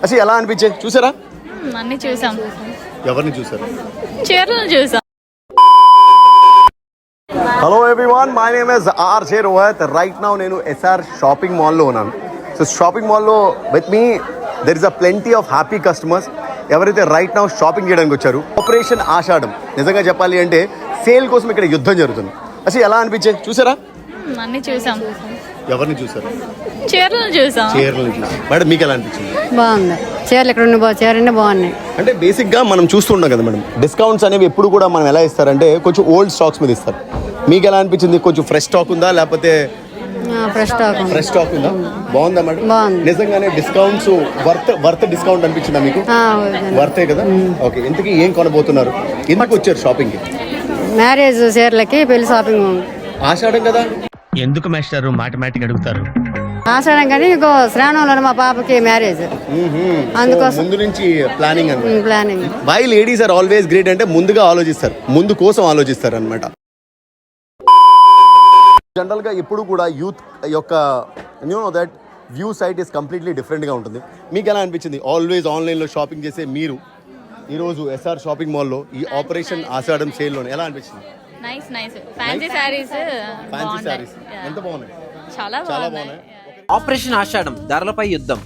అసలు ఎలా అనిపించే చూసారా? అన్ని చూసాం. ఎవరిని చూసారు? చీరలు చూసాం. Hello everyone, my name is RJ Rohit. Right now నేను ఎస్ఆర్ షాపింగ్ మాల్లో ఉన్నాను. సో షాపింగ్ మాల్లో with me there is a plenty of happy customers ఎవరైతే రైట్ నౌ షాపింగ్ చేయడానికి వచ్చారు. ఆపరేషన్ ఆషాఢం నిజంగా చెప్పాలి అంటే సేల్ కోసం ఇక్కడ యుద్ధం జరుగుతుంది. అసలు ఎలా అనిపించే చూసారా? అన్ని చూసాం. ఎవరిని చూసారు? చీరలు చూసాం. చీరలను చూసారు. మేడం మీకు ఎలా అనిపించింది? బాగుంది. చీరలు ఎక్కడ చీరలు బాగున్నాయి. అంటే బేసిక్గా మనం చూస్తుంటాం కదా మేడం, డిస్కౌంట్స్ అనేవి ఎప్పుడు కూడా మనం ఎలా ఇస్తారంటే కొంచెం ఓల్డ్ స్టాక్స్ మీద ఇస్తారు. మీకు ఎలా అనిపించింది? కొంచెం ఫ్రెష్ స్టాక్ ఉందా లేకపోతే ఫ్రెష్ స్టాక్ ఉందా? బాగుందా మేడం? బాగుంది. నిజంగానే డిస్కౌంట్స్ వర్త్ డిస్కౌంట్ అనిపించిందా మీకు? వర్తే కదా. ఓకే, ఇంతకీ ఏం కొనబోతున్నారు? ఎందుకు వచ్చారు షాపింగ్ కి? మ్యారేజ్ చీరలకి పెళ్లి షాపింగ్. ఆషాఢం కదా. ఎందుకు మాస్టారు మాటిమాటికి అడుగుతారు? ఆషాఢం కానీ ఇంకో శ్రావణంలో మా పాపకి మ్యారేజ్, అందుకోసం ముందు నుంచి ప్లానింగ్ అన్నమాట. Planning. Why ladies are always great అంటే ముందుగా ఆలోచిస్తారు, ముందు కోసం ఆలోచిస్తారు అనమాట. జనరల్గా ఎప్పుడు కూడా యూత్ యొక్క that view site is completely డిఫరెంట్గా ఉంటుంది. మీకు ఎలా అనిపించింది? ఆల్వేస్ ఆన్లైన్లో షాపింగ్ చేసే మీరు ఈరోజు ఎస్ఆర్ షాపింగ్ మాల్లో ఈ ఆపరేషన్ ఆషాఢం సేల్లో ఎలా అనిపించింది? Nice fancy saris. Fancy saris ఎంత బాగున్నాయి? చాలా బాగున్నాయి. ఆపరేషన్ ఆషాఢం ధరలపై యుద్ధం.